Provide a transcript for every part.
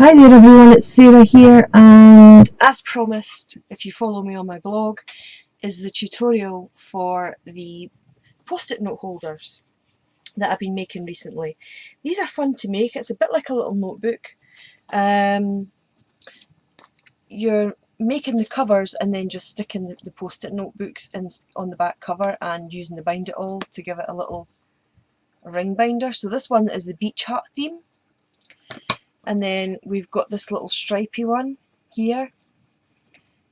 Hi there everyone, it's Sarah here, and as promised, if you follow me on my blog, is the tutorial for the post-it note holders that I've been making recently. These are fun to make. It's a bit like a little notebook. You're making the covers and then just sticking the post-it notebooks on the back cover and using the Bind It All to give it a little ring binder. So this one is the beach hut theme. And then we've got this little stripy one here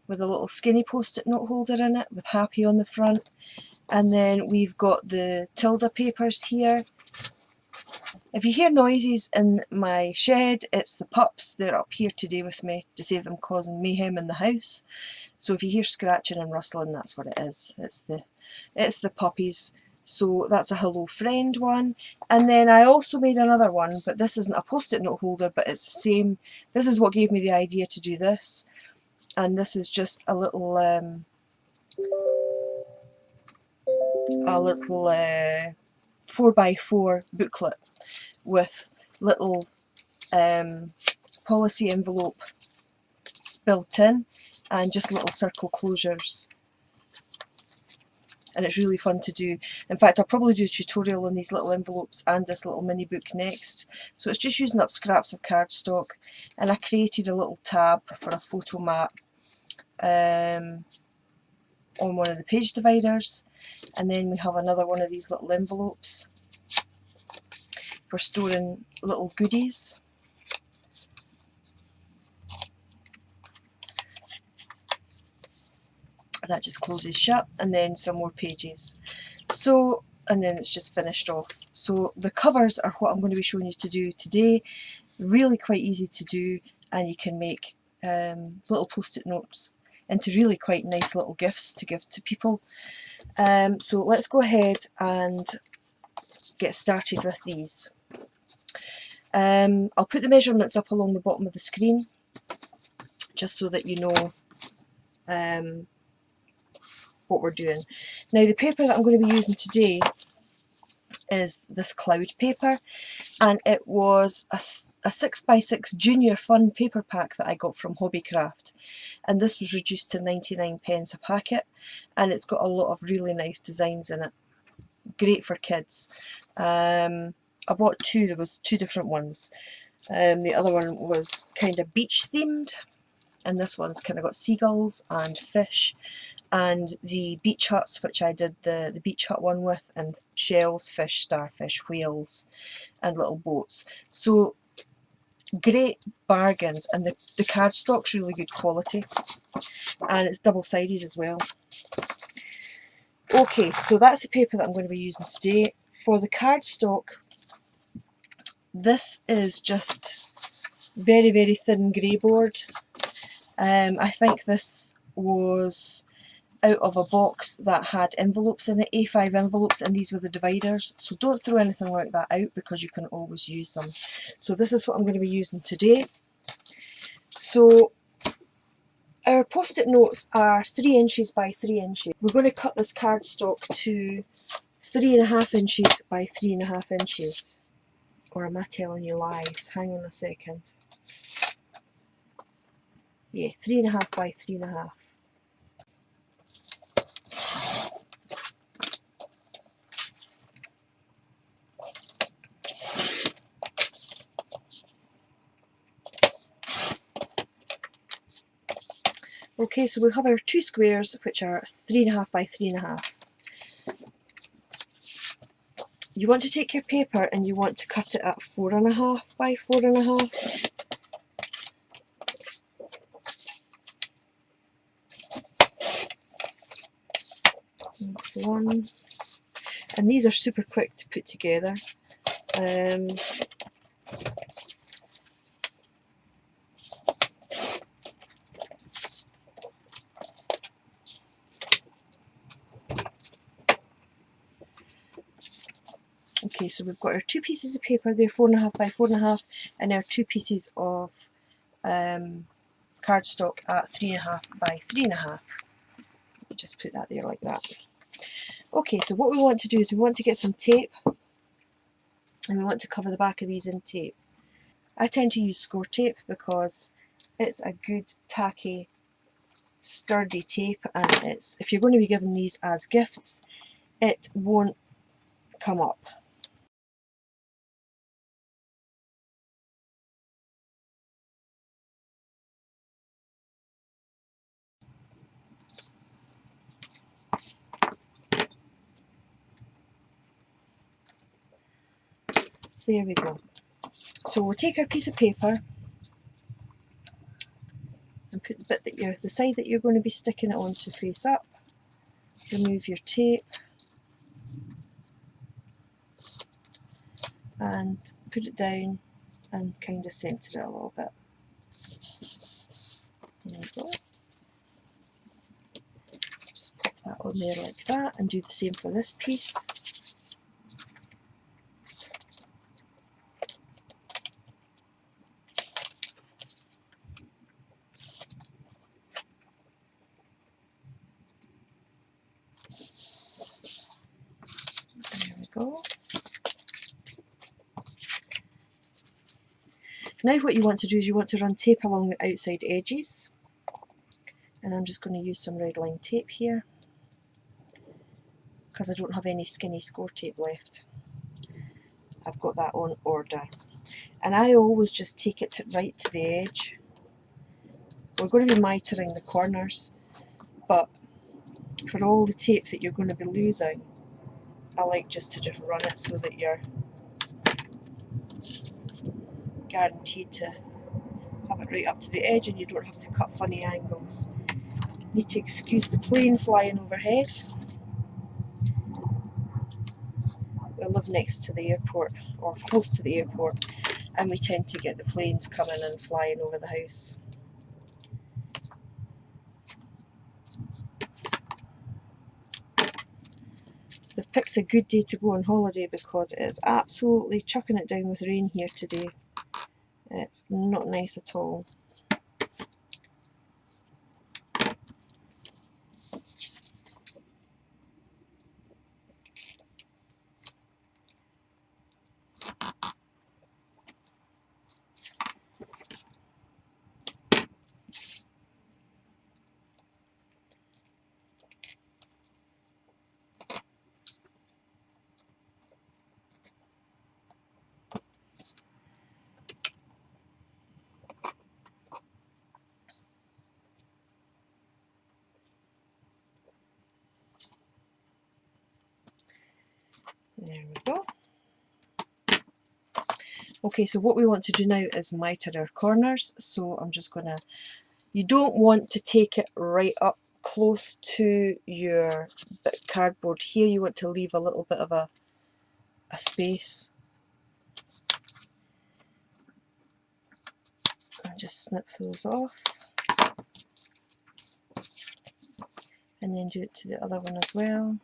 with a little skinny post-it note holder in it with happy on the front. And then we've got the Tilda papers here. If you hear noises in my shed, it's the pups. They're up here today with me to save them causing mayhem in the house. So if you hear scratching and rustling, that's what it is. It's the puppies. So that's a Hello Friend one. And then I also made another one, but this isn't a post-it note holder, but it's the same. This is what gave me the idea to do this. And this is just a little 4x4 booklet with little policy envelope built in and just little circle closures. And it's really fun to do. In fact, I'll probably do a tutorial on these little envelopes and this little mini book next. So it's just using up scraps of cardstock, and I created a little tab for a photo map on one of the page dividers, and then we have another one of these little envelopes for storing little goodies. That just closes shut, and then some more pages. So, and then it's just finished off. So the covers are what I'm going to be showing you to do today. Really quite easy to do, and you can make little post-it notes into really quite nice little gifts to give to people. So let's go ahead and get started with these. I'll put the measurements up along the bottom of the screen just so that you know what we're doing. Now the paper that I'm going to be using today is this cloud paper, and it was a 6x6 junior fun paper pack that I got from Hobbycraft, and this was reduced to 99p a packet, and it's got a lot of really nice designs in it. Great for kids. I bought two. There was two different ones. The other one was kind of beach themed, and this one's kind of got seagulls and fish, and the beach huts, which I did the beach hut one with, and shells, fish, starfish, whales and little boats. So great bargains, and the cardstock's really good quality, and it's double-sided as well. Okay, so that's the paper that I'm going to be using today. For the cardstock, this is just very, very thin grey board. I think this was out of a box that had envelopes in it, A5 envelopes, and these were the dividers. So don't throw anything like that out because you can always use them. So this is what I'm going to be using today. So our post-it notes are 3 inches by 3 inches. We're going to cut this cardstock to 3.5 inches by 3.5 inches. Or am I telling you lies? Hang on a second. Yeah, 3.5 by 3.5. Okay, so we have our two squares, which are 3.5 by 3.5. You want to take your paper and you want to cut it at 4.5 by 4.5. That's one. And these are super quick to put together. Okay, so we've got our two pieces of paper, they're 4.5 by 4.5, and our two pieces of cardstock at 3.5 by 3.5. Just put that there like that. Okay, so what we want to do is we want to get some tape, and we want to cover the back of these in tape. I tend to use score tape because it's a good tacky sturdy tape, and if you're going to be given these as gifts, it won't come up. There we go. So we'll take our piece of paper and put the bit that the side that you're going to be sticking it on to face up. Remove your tape and put it down and kind of centre it a little bit. There we go. Just pop that on there like that, and do the same for this piece. There we go. Now what you want to do is you want to run tape along the outside edges, and I'm just going to use some red line tape here because I don't have any skinny score tape left. I've got that on order, and I always just take it right to the edge. We're going to be mitering the corners, but for all the tape that you're going to be losing, I like just to run it so that you're guaranteed to have it right up to the edge and you don't have to cut funny angles. Need to excuse the plane flying overhead. We live next to the airport, or close to the airport, and we tend to get the planes coming and flying over the house. They've picked a good day to go on holiday because it is absolutely chucking it down with rain here today. It's not nice at all. There we go. Okay, so what we want to do now is miter our corners. So I'm just going to, you don't want to take it right up close to your cardboard here. You want to leave a little bit of a space. And just snip those off. And then do it to the other one as well.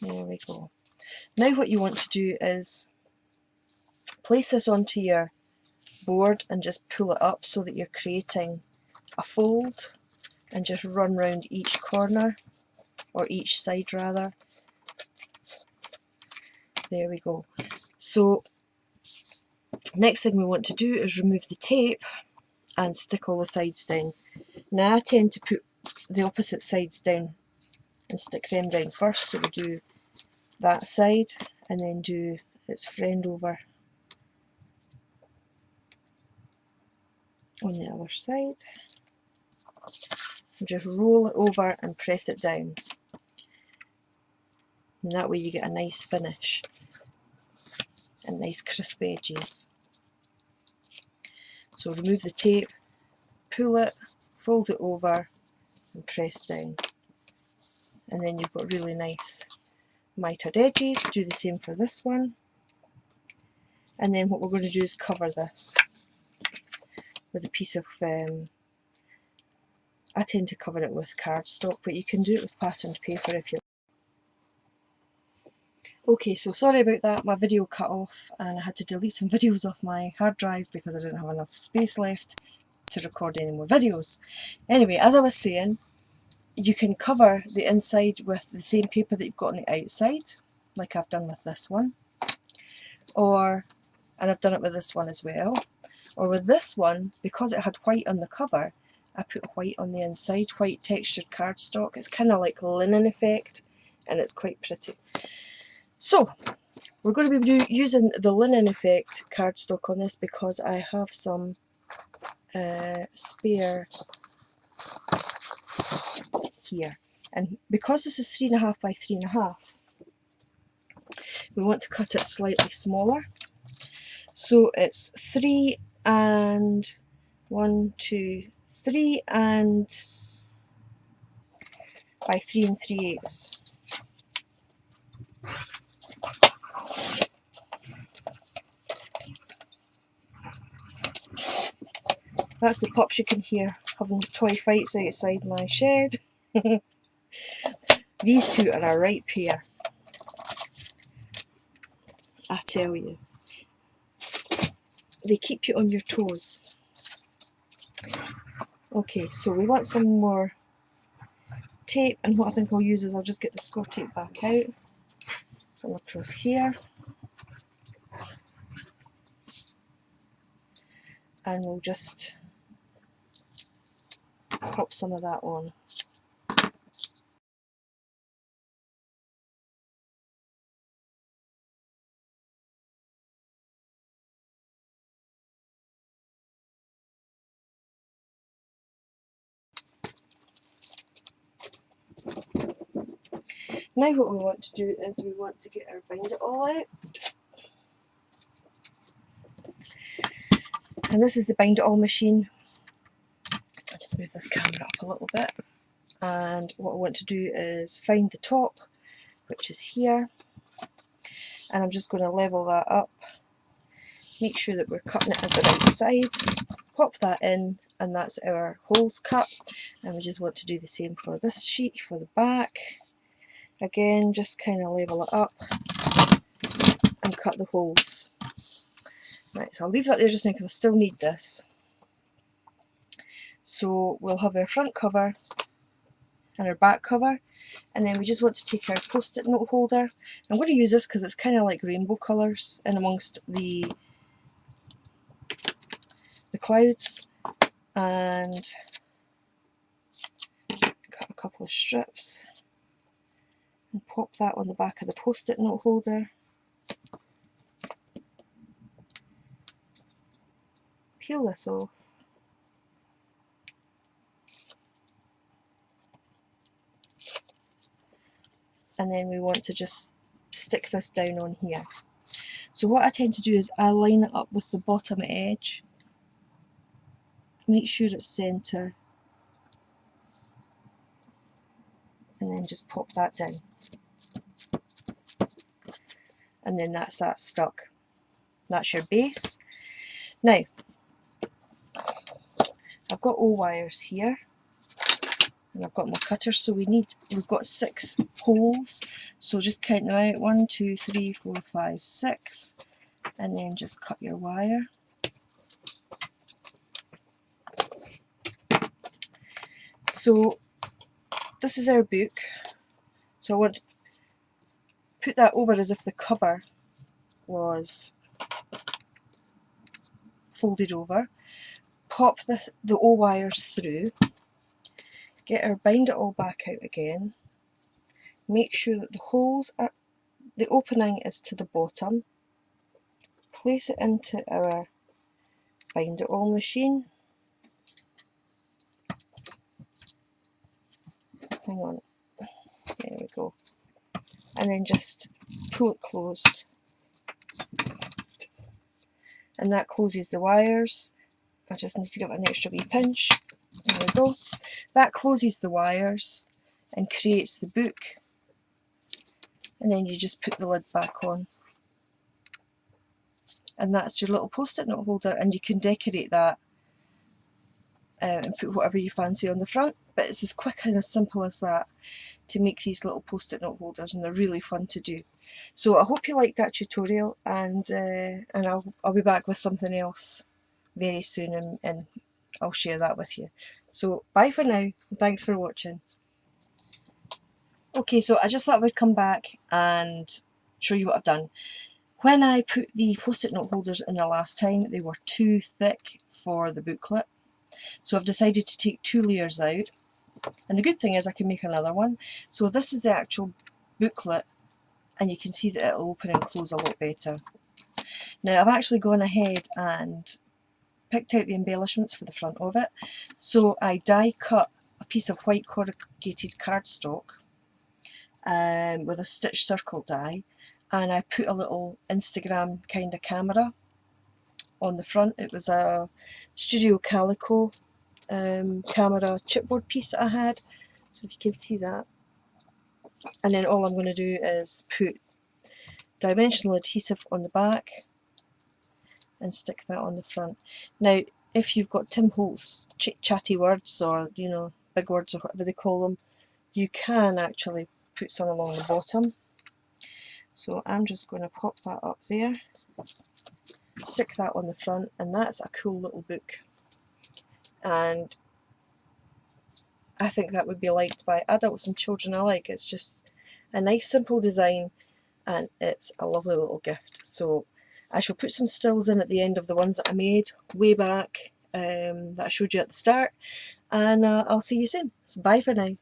There we go. Now what you want to do is place this onto your board and just pull it up so that you're creating a fold, and just run round each corner, or each side rather. There we go. So next thing we want to do is remove the tape and stick all the sides down. Now I tend to put the opposite sides down and stick them down first, so we do that side and then do its friend over on the other side. And just roll it over and press it down, and that way you get a nice finish and nice crisp edges. So remove the tape, pull it, fold it over and press down, and then you've got really nice mitered edges. Do the same for this one, and then what we're going to do is cover this with a piece of I tend to cover it with cardstock, but you can do it with patterned paper if you like. Okay, so sorry about that, my video cut off and I had to delete some videos off my hard drive because I didn't have enough space left to record any more videos. Anyway, as I was saying, you can cover the inside with the same paper that you've got on the outside, like I've done with this one, and I've done it with this one as well. Or with this one, because it had white on the cover, I put white on the inside, white textured cardstock. It's kind of like linen effect, and it's quite pretty. So we're going to be using the linen effect cardstock on this because I have some spare here. And because this is 3.5 by 3.5, we want to cut it slightly smaller. So it's 3 and 1, 2, 3 and by 3 3/8. That's the pups you can hear having toy fights outside my shed. These two are a right pair, I tell you. They keep you on your toes. Okay, so we want some more tape, and what I think I'll use is I'll just get the score tape back out from across here, and we'll just pop some of that on. Now what we want to do is we want to get our bind it all out. And this is the bind it all machine. I'll just move this camera up a little bit. And what I want to do is find the top, which is here. And I'm just going to level that up. Make sure that we're cutting it at the right sides. Pop that in, and that's our holes cut. And we just want to do the same for this sheet, for the back. Again, just kind of level it up and cut the holes. Right, so I'll leave that there just now because I still need this. So we'll have our front cover and our back cover, and then we just want to take our post-it note holder. I'm going to use this because it's kind of like rainbow colours in amongst the clouds, and cut a couple of strips and pop that on the back of the post-it note holder. Peel this off. And then we want to just stick this down on here. So what I tend to do is I line it up with the bottom edge. Make sure it's centre. And then just pop that down. And then that's that stuck. That's your base. Now, I've got O wires here, and I've got my cutter, so we've got 6 holes, so just count them out, 1, 2, 3, 4, 5, 6, and then just cut your wire. So this is our book, so I want to put that over as if the cover was folded over, pop the O wires through, get our bind it all back out again, make sure that the opening is to the bottom, place it into our bind it all machine, hang on, there we go, and then just pull it closed, and that closes the wires. I just need to give it an extra wee pinch. There we go. That closes the wires and creates the book, and then you just put the lid back on, and that's your little post-it note holder, and you can decorate that and put whatever you fancy on the front. But it's as quick and as simple as that to make these little post-it note holders, and they're really fun to do. So I hope you liked that tutorial, and I'll be back with something else very soon, and I'll share that with you. So bye for now, and thanks for watching. Okay, so I just thought I would come back and show you what I've done. When I put the post-it note holders in the last time, they were too thick for the booklet. So I've decided to take 2 layers out. And the good thing is I can make another one. So this is the actual booklet, and you can see that it'll open and close a lot better. Now I've actually gone ahead and picked out the embellishments for the front of it. So I die cut a piece of white corrugated cardstock with a stitch circle die, and I put a little Instagram kind of camera on the front. It was a Studio Calico camera chipboard piece that I had, so if you can see that. And then all I'm going to do is put dimensional adhesive on the back and stick that on the front. Now if you've got Tim Holtz chatty words, or you know, big words or whatever they call them, you can actually put some along the bottom. So I'm just going to pop that up there, stick that on the front, and that's a cool little book. And I think that would be liked by adults and children alike. It's just a nice simple design, and it's a lovely little gift. So I shall put some stills in at the end of the ones that I made way back that I showed you at the start, and I'll see you soon. So bye for now.